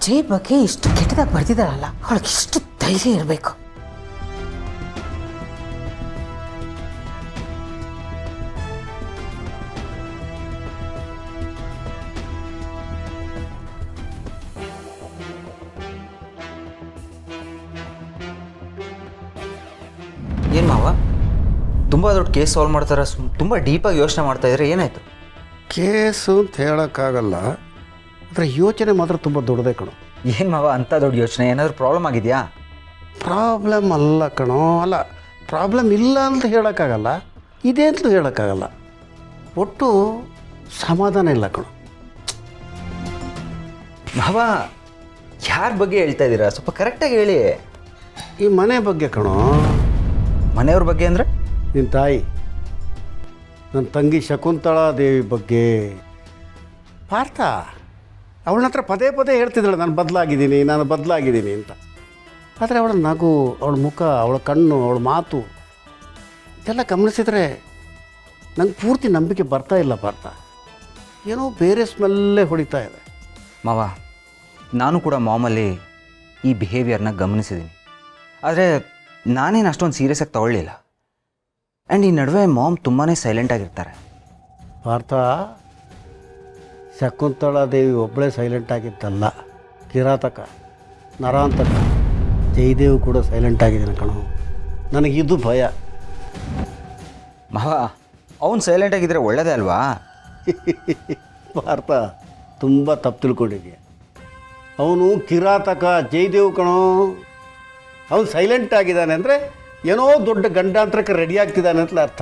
ಜೈ ಬಗ್ಗೆ ಇಷ್ಟು ಕೆಟ್ಟದಾಗ ಬರ್ತಿದ್ದಾರಲ್ಲ, ಅವಳಿಗೆ ಇಷ್ಟು ಧೈರ್ಯ ಇರಬೇಕು. ಏನು ಮಾವ, ತುಂಬ ದೊಡ್ಡ ಕೇಸ್ ಸಾಲ್ವ್ ಮಾಡ್ತಾರೆ, ತುಂಬ ಡೀಪಾಗಿ ಯೋಚನೆ ಮಾಡ್ತಾ ಇದ್ರೆ ಏನಾಯ್ತು? ಕೇಸು ಅಂತ ಹೇಳೋಕ್ಕಾಗಲ್ಲ, ಆದರೆ ಯೋಚನೆ ಮಾತ್ರ ತುಂಬ ದೊಡ್ಡದೇ ಕಣೋ. ಏನು ಮಾವ ಅಂಥ ದೊಡ್ಡ ಯೋಚನೆ? ಏನಾದರೂ ಪ್ರಾಬ್ಲಮ್ ಆಗಿದೆಯಾ? ಪ್ರಾಬ್ಲಮ್ ಅಲ್ಲ ಕಣೋ, ಅಲ್ಲ ಪ್ರಾಬ್ಲಮ್ ಇಲ್ಲ ಅಂತ ಹೇಳೋಕ್ಕಾಗಲ್ಲ, ಇದೆ ಅಂತಲೂ ಹೇಳೋಕ್ಕಾಗಲ್ಲ. ಒಟ್ಟು ಸಮಾಧಾನ ಇಲ್ಲ ಕಣೋ. ಮಾವ ಯಾರ ಬಗ್ಗೆ ಹೇಳ್ತಾ ಇದ್ದೀರಾ? ಸ್ವಲ್ಪ ಕರೆಕ್ಟಾಗಿ ಹೇಳಿ. ಈ ಮನೆ ಬಗ್ಗೆ ಕಣೋ. ಮನೆಯವ್ರ ಬಗ್ಗೆ ಅಂದರೆ? ನಿನ್ನ ತಾಯಿ, ನನ್ನ ತಂಗಿ ಶಕುಂತಳಾ ದೇವಿ ಬಗ್ಗೆ. ಪಾರ್ಥ ಅವಳ ಹತ್ರ ಪದೇ ಪದೇ ಹೇಳ್ತಿದ್ದಾಳೆ ನಾನು ಬದಲಾಗಿದ್ದೀನಿ ಅಂತ. ಆದರೆ ಅವಳ ನಗು, ಅವಳ ಮುಖ, ಅವಳ ಕಣ್ಣು, ಅವಳ ಮಾತು ಇದೆಲ್ಲ ಗಮನಿಸಿದರೆ ನಂಗೆ ಪೂರ್ತಿ ನಂಬಿಕೆ ಬರ್ತಾ ಇಲ್ಲ ಪಾರ್ಥ. ಏನೋ ಬೇರೆ ಸ್ಮೆಲ್ಲೇ ಹೊಡಿತಾ ಇದೆ. ಮಾವ ನಾನು ಕೂಡ ಮಾಮಲ್ಲಿ ಈ ಬಿಹೇವಿಯರ್ನ ಗಮನಿಸಿದ್ದೀನಿ, ಆದರೆ ನಾನೇನು ಅಷ್ಟೊಂದು ಸೀರಿಯಸ್ ಆಗಿ ತಗೊಳ್ಳಿಲ್ಲ. ಆ್ಯಂಡ್ ಈ ನಡುವೆ ಮಾಮ್ ತುಂಬಾ ಸೈಲೆಂಟ್ ಆಗಿರ್ತಾರೆ. ಪಾರ್ಥ, ಶಕುಂತಳಾ ದೇವಿ ಒಬ್ಬಳೇ ಸೈಲೆಂಟ್ ಆಗಿದ್ದಲ್ಲ, ಕಿರಾತಕ, ನರಾಂತಕ, ಜಯದೇವ್ ಕೂಡ ಸೈಲೆಂಟ್ ಆಗಿದ್ದಾನೆ ಕಣೋ. ನನಗಿದು ಭಯ. ಮಾವ ಅವ್ನು ಸೈಲೆಂಟ್ ಆಗಿದ್ದರೆ ಒಳ್ಳೇದೇ ಅಲ್ವಾ? ಪಾರ್ಥ ತುಂಬ ತಪ್ಪು ತಿಳ್ಕೊಂಡಿದ್ಯಾ. ಅವನು ಕಿರಾತಕ, ಜಯದೇವ್ ಕಣೋ. ಅವನು ಸೈಲೆಂಟ್ ಆಗಿದ್ದಾನೆ ಅಂದರೆ ಏನೋ ದೊಡ್ಡ ಗಂಡಾಂತರಕ್ಕೆ ರೆಡಿ ಆಗ್ತಿದ್ದಾನೆ ಅಂತಲೇ ಅರ್ಥ.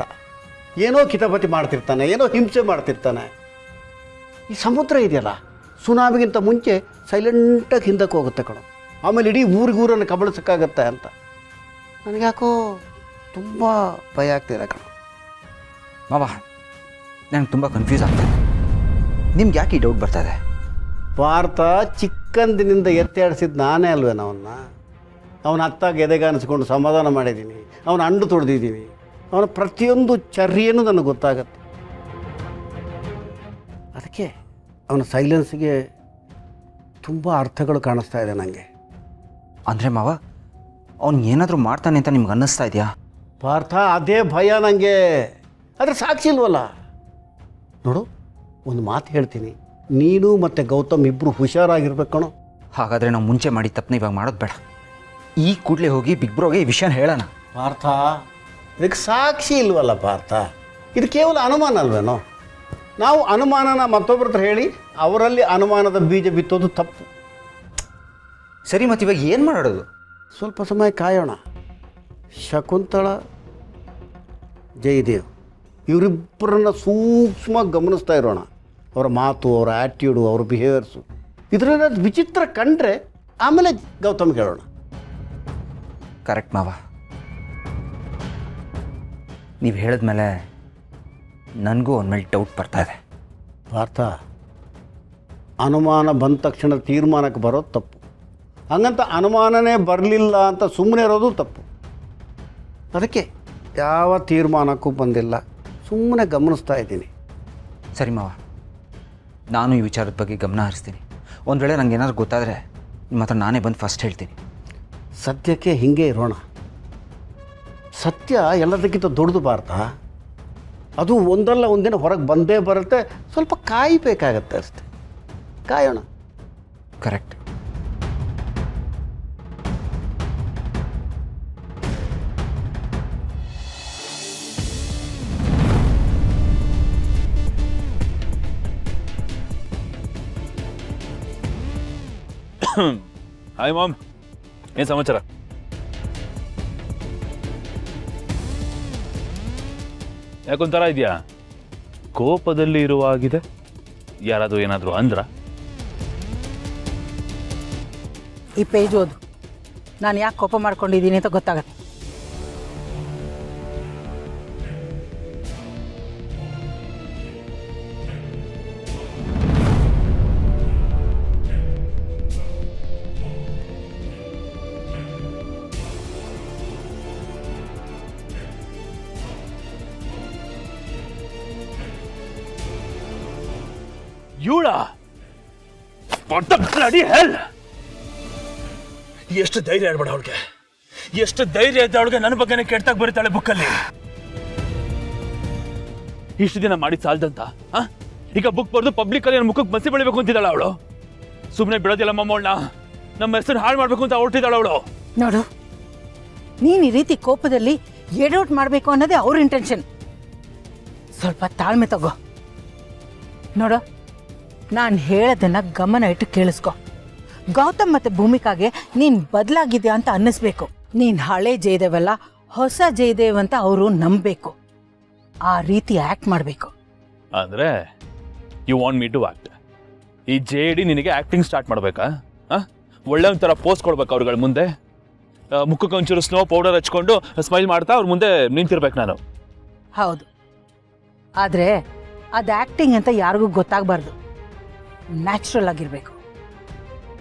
ಏನೋ ಕಿತಾಪತಿ ಮಾಡ್ತಿರ್ತಾನೆ, ಏನೋ ಹಿಂಸೆ ಮಾಡ್ತಿರ್ತಾನೆ. ಈ ಸಮುದ್ರ ಇದೆಯಲ್ಲ, ಸುನಾಮಿಗಿಂತ ಮುಂಚೆ ಸೈಲೆಂಟಾಗಿ ಹಿಂದಕ್ಕೆ ಹೋಗುತ್ತೆ ಕಣೋ. ಆಮೇಲೆ ಇಡೀ ಊರಿಗೂರನ್ನು ಕಬಳಿಸೋಕ್ಕಾಗತ್ತೆ ಅಂತ ನನಗ್ಯಾಕೋ ತುಂಬ ಭಯ ಆಗ್ತಿದೆ ಕಣೋ. ಮಾವ ನನಗೆ ತುಂಬ ಕನ್ಫ್ಯೂಸ್ ಆಗ್ತದೆ. ನಿಮ್ಗೆ ಯಾಕೆ ಈ ಡೌಟ್ ಬರ್ತದೆ? ಪಾರ್ಥ ಚಿಕ್ಕಂದಿನಿಂದ ಎತ್ತಾಡಿಸಿದ್ದು ನಾನೇ ಅಲ್ವೇನ ಅವನ್ನ. ಅವನ ಅತ್ತಾಗ ಎದೆಗಾನಿಸ್ಕೊಂಡು ಸಮಾಧಾನ ಮಾಡಿದ್ದೀನಿ, ಅವನ ಅಂಡು ತೊಳೆದಿದ್ದೀನಿ, ಅವನ ಪ್ರತಿಯೊಂದು ಚರ್ಯೆಯೂ ನನಗೆ ಗೊತ್ತಾಗತ್ತೆ. ಅದಕ್ಕೆ ಅವನ ಸೈಲೆನ್ಸ್ಗೆ ತುಂಬ ಅರ್ಥಗಳು ಕಾಣಿಸ್ತಾ ಇದೆ ನನಗೆ. ಅಂದರೆ ಮಾವ ಅವ್ನು ಏನಾದರೂ ಮಾಡ್ತಾನೆ ಅಂತ ನಿಮ್ಗೆ ಅನ್ನಿಸ್ತಾ ಇದೆಯಾ? ಪಾರ್ಥ ಅದೇ ಭಯ ನನಗೆ. ಆದರೆ ಸಾಕ್ಷಿ ಇಲ್ವಲ್ಲ. ನೋಡು, ಒಂದು ಮಾತು ಹೇಳ್ತೀನಿ, ನೀನು ಮತ್ತು ಗೌತಮ್ ಇಬ್ಬರು ಹುಷಾರಾಗಿರ್ಬೇಕು ಕಣೋ. ಹಾಗಾದರೆ ನಾವು ಮುಂಚೆ ಮಾಡಿ ತಪ್ಪನ್ನ ಇವಾಗ ಮಾಡೋದು ಬೇಡ. ಈ ಕೂಡಲೇ ಹೋಗಿ ಬಿಗ್ ಬ್ರೋಗೆ ಈ ವಿಷಯನ ಹೇಳೋಣ. ಪಾರ್ಥ, ಇದಕ್ಕೆ ಸಾಕ್ಷಿ ಇಲ್ವಲ್ಲ ಪಾರ್ಥ. ಇದು ಕೇವಲ ಅನುಮಾನ ಅಲ್ವೇನೋ. ನಾವು ಅನುಮಾನನ ಮತ್ತೊಬ್ಬರ ಹತ್ರ ಹೇಳಿ ಅವರಲ್ಲಿ ಅನುಮಾನದ ಬೀಜ ಬಿತ್ತೋದು ತಪ್ಪು. ಸರಿ, ಮತ್ತು ಇವಾಗ ಏನು ಮಾಡೋದು? ಸ್ವಲ್ಪ ಸಮಯ ಕಾಯೋಣ. ಶಕುಂತಳಾ, ಜಯದೇವ್ ಇವರಿಬ್ಬರನ್ನ ಸೂಕ್ಷ್ಮವಾಗಿ ಗಮನಿಸ್ತಾ ಇರೋಣ. ಅವರ ಮಾತು, ಅವರ ಆ್ಯಟ್ಯೂಡು, ಅವ್ರ ಬಿಹೇವಿಯರ್ಸು ಇದರಿಂದ ವಿಚಿತ್ರ ಕಂಡ್ರೆ ಆಮೇಲೆ ಗೌತಮ್ಗೆ ಹೇಳೋಣ. ಕರೆಕ್ಟ್ ಮಾವ, ನೀವು ಹೇಳಿದ್ಮೇಲೆ ನನಗೂ ಅವನ ಮೇಲೆ ಡೌಟ್ ಬರ್ತಾ ಇದೆ. ಪಾರ್ಥ, ಅನುಮಾನ ಬಂದ ತಕ್ಷಣ ತೀರ್ಮಾನಕ್ಕೆ ಬರೋದು ತಪ್ಪು. ಹಂಗಂತ ಅನುಮಾನನೇ ಬರಲಿಲ್ಲ ಅಂತ ಸುಮ್ಮನೆ ಇರೋದು ತಪ್ಪು. ಅದಕ್ಕೆ ಯಾವ ತೀರ್ಮಾನಕ್ಕೂ ಬಂದಿಲ್ಲ, ಸುಮ್ಮನೆ ಗಮನಿಸ್ತಾ ಇದ್ದೀನಿ. ಸರಿ ಮಾವ, ನಾನು ಈ ವಿಚಾರದ ಬಗ್ಗೆ ಗಮನ ಹರಿಸ್ತೀನಿ. ಒಂದು ವೇಳೆ ನನಗೆ ಏನಾದ್ರು ಗೊತ್ತಾದರೆ ನಿಮ್ಮ ಹತ್ರ ನಾನೇ ಬಂದು ಫಸ್ಟ್ ಹೇಳ್ತೀನಿ. ಸತ್ಯಕ್ಕೆ ಹೀಗೆ ಇರೋಣ. ಸತ್ಯ ಎಲ್ಲದಕ್ಕಿಂತ ದೊಡ್ಡದು ಪಾರ್ಥ. ಅದು ಒಂದಲ್ಲ ಒಂದಿನ ಹೊರಗೆ ಬಂದೇ ಬರುತ್ತೆ. ಸ್ವಲ್ಪ ಕಾಯಬೇಕಾಗತ್ತೆ ಅಷ್ಟೆ. ಕಾಯೋಣ. ಕರೆಕ್ಟ್. ಹಾಯ್ ಮಾಮ್, ಏನು ಸಮಾಚಾರ? ಯಾಕೊಂಥರ ಇದೆಯಾ? ಕೋಪದಲ್ಲಿ ಇರುವಾಗಿದೆ. ಯಾರಾದರೂ ಏನಾದರೂ ಅಂದ್ರ? ಈ ಪೇಜ್ ಓದು, ನಾನು ಯಾಕೆ ಕೋಪ ಮಾಡ್ಕೊಂಡಿದ್ದೀನಿ ಅಂತ ಗೊತ್ತಾಗತ್ತೆ. ಇವಳ ಎಷ್ಟು ಧೈರ್ಯ ಹೇಳ್ಬೇಡ ಅವಳಿಗೆ, ಎಷ್ಟು ಧೈರ್ಯ ಇದೆ ಅವಳಿಗೆ ನನ್ನ ಬಗ್ಗೆನೇ ಕೆಟ್ಟಾಗಿ ಬರೀತಾಳೆ ಬುಕ್ಕಲ್ಲಿ. ಇಷ್ಟು ದಿನ ಮಾಡಿ ಸಾಲ್ದಂತ ಈಗ ಬುಕ್ ಬರೆದು ಪಬ್ಲಿಕ್ ಅಲ್ಲಿ ನನ್ನ ಮುಖಕ್ಕೆ ಮಸಿ ಬೆಳಿಬೇಕು ಅಂತಿದ್ದಾಳ ಅವಳು. ಸುಮ್ಮನೆ ಬಿಡೋದಿಲ್ಲ ಮಮ್ಮವಳನ್ನ, ನಮ್ಮ ಹೆಸರು ಹಾಳು ಮಾಡ್ಬೇಕು ಅಂತ ಹೊರಟಿದ್ದಾಳ ಅವಳು. ನೋಡು, ನೀನು ಈ ರೀತಿ ಕೋಪದಲ್ಲಿ ಎಡೌಟ್ ಮಾಡಬೇಕು ಅನ್ನೋದೇ ಅವ್ರ ಇಂಟೆನ್ಷನ್. ಸ್ವಲ್ಪ ತಾಳ್ಮೆ ತಗೋ. ನೋಡು, ನಾನು ಹೇಳೋದನ್ನ ಗಮನ ಇಟ್ಟು ಕೇಳಿಸ್ಕೊ. ಗೌತಮ್ ಮತ್ತೆ ಭೂಮಿಕಾಗೆ ನೀನು ಬದಲಾಗಿದ್ಯಾ ಅಂತ ಅನ್ನಿಸ್ಬೇಕು. ನೀನು ಹಳೆ ಜಯದೇವಲ್ಲ, ಹೊಸ ಜಯದೇವ್ ಅಂತ ಅವರು ನಂಬಬೇಕು. ಆ ರೀತಿ ಆ್ಯಕ್ಟ್ ಮಾಡಬೇಕು. ಅಂದ್ರೆ you want me to act? ಈ JD ನಿನಗೆ ಆಕ್ಟಿಂಗ್ ಸ್ಟಾರ್ಟ್ ಮಾಡ್ಬೇಕಾ? ಒಳ್ಳೆ ಒಂಥರ ಪೋಸ್ಟ್ ಕೊಡ್ಬೇಕು ಅವ್ರಗಳ ಮುಂದೆ. ಮುಖಕ್ಕೆ ಒಂಚೂರು ಸ್ನೋ ಪೌಡರ್ ಹಚ್ಕೊಂಡು ಸ್ಮೈಲ್ ಮಾಡ್ತಾ ಅವ್ರ ಮುಂದೆ ನಿಂತಿರ್ಬೇಕು ನಾನು. ಹೌದು, ಆದರೆ ಅದು ಆ್ಯಕ್ಟಿಂಗ್ ಅಂತ ಯಾರಿಗೂ ಗೊತ್ತಾಗಬಾರ್ದು. ನ್ಯಾಚುರಲ್ ಆಗಿರಬೇಕು.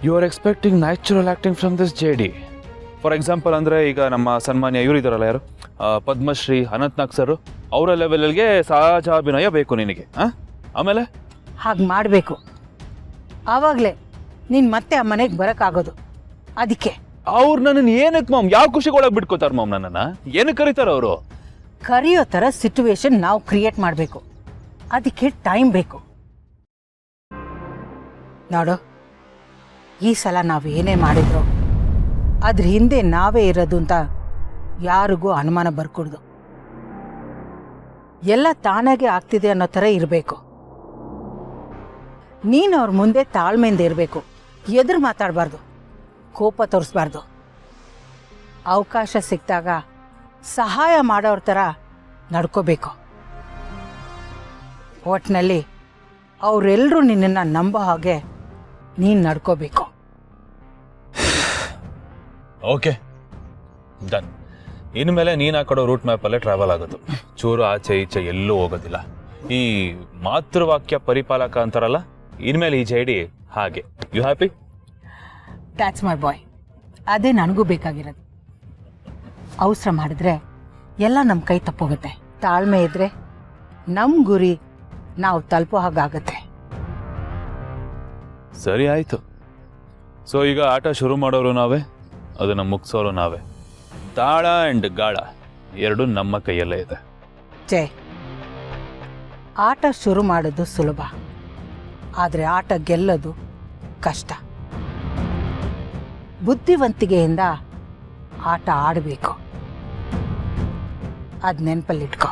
You are expecting natural acting from this JD. For example ಅಂದರೆ ಈಗ ನಮ್ಮ ಸನ್ಮಾನ್ಯ ಇವರು ಇದ್ದಾರಲ್ಲ, ಯಾರು, ಪದ್ಮಶ್ರೀ ಅನಂತ್ನಾಗ್ ಸರ್, ಅವರ ಲೆವೆಲ್ಗೆ ಸಹಜಾಭಿನಯ ಬೇಕು ನಿನಗೆ. ಆಮೇಲೆ ಹಾಗೆ ಮಾಡಬೇಕು. ಆವಾಗಲೇ ನೀನು ಮತ್ತೆ ಆ ಮನೆಗೆ ಬರೋಕ್ಕಾಗೋದು. ಅದಕ್ಕೆ ಅವ್ರು ನನ್ನನ್ನು ಏನಕ್ಕೆ ಮಾಮ್, ಯಾವ ಖುಷಿಗೆ ಒಳಗೆ ಬಿಟ್ಕೋತಾರೆ ಮಾಮ್? ನನ್ನನ್ನು ಏನಕ್ಕೆ ಕರೀತಾರೆ ಅವರು? ಕರೆಯೋ ಥರ ಸಿಚುವೇಶನ್ ನಾವು ಕ್ರಿಯೇಟ್ ಮಾಡಬೇಕು. ಅದಕ್ಕೆ ಟೈಮ್ ಬೇಕು. ನೋಡು, ಈ ಸಲ ನಾವು ಏನೇ ಮಾಡಿದ್ರು ಅದ್ರ ಹಿಂದೆ ನಾವೇ ಇರೋದು ಅಂತ ಯಾರಿಗೂ ಅನುಮಾನ ಬರ್ಕೊಡ್ದು. ಎಲ್ಲ ತಾನಾಗೆ ಆಗ್ತಿದೆ ಅನ್ನೋ ಥರ ಇರಬೇಕು. ನೀನು ಅವ್ರ ಮುಂದೆ ತಾಳ್ಮೆಯಿಂದ ಇರಬೇಕು. ಎದುರು ಮಾತಾಡಬಾರ್ದು, ಕೋಪ ತೋರಿಸ್ಬಾರ್ದು. ಅವಕಾಶ ಸಿಕ್ಕಿದಾಗ ಸಹಾಯ ಮಾಡೋರ ಥರ ನಡ್ಕೋಬೇಕು. ಒಟ್ಟಿನಲ್ಲಿ ಅವರೆಲ್ಲರೂ ನಿನ್ನನ್ನು ನಂಬೋ ಹಾಗೆ ನೀನು ನಡ್ಕೋಬೇಕು. Okay, done. ಇನ್ಮೇಲೆ ನೀನು ಹಾಕೊಡೋ ರೂಟ್ ಮ್ಯಾಪಲ್ಲೇ ಟ್ರಾವೆಲ್ ಆಗೋದು. ಚೂರು ಆಚೆ ಈಚೆ ಎಲ್ಲೂ ಹೋಗೋದಿಲ್ಲ. ಈ ಮಾತೃವಾಕ್ಯ ಪರಿಪಾಲಕ ಅಂತಾರಲ್ಲ, ಇನ್ಮೇಲೆ ಈ JD ಹಾಗೆ. You happy? That's my boy. ಅದೇ ನನಗೂ ಬೇಕಾಗಿರೋದು. ಅವಸರ ಮಾಡಿದ್ರೆ ಎಲ್ಲ ನಮ್ಮ ಕೈ ತಪ್ಪೋಗುತ್ತೆ. ತಾಳ್ಮೆ ಇದ್ದರೆ ನಮ್ಮ ಗುರಿ ನಾವು ತಲುಪೋ ಹಾಗಾಗತ್ತೆ. ಸರಿ ಆಯಿತು. ಸೊ ಈಗ ಆಟ ಶುರು ಮಾಡೋರು ನಾವೇ, ಅದನ್ನು ಮುಗಿಸೋರು ನಾವೇ. ತಾಳ ಆ್ಯಂಡ್ ಗಾಳ ಎರಡು ನಮ್ಮ ಕೈಯಲ್ಲೇ ಇದೆ. ಜೈ, ಆಟ ಶುರು ಮಾಡೋದು ಸುಲಭ, ಆದರೆ ಆಟ ಗೆಲ್ಲೋದು ಕಷ್ಟ. ಬುದ್ಧಿವಂತಿಕೆಯಿಂದ ಆಟ ಆಡಬೇಕು. ಅದು ನೆನಪಲ್ಲಿಟ್ಕೊ.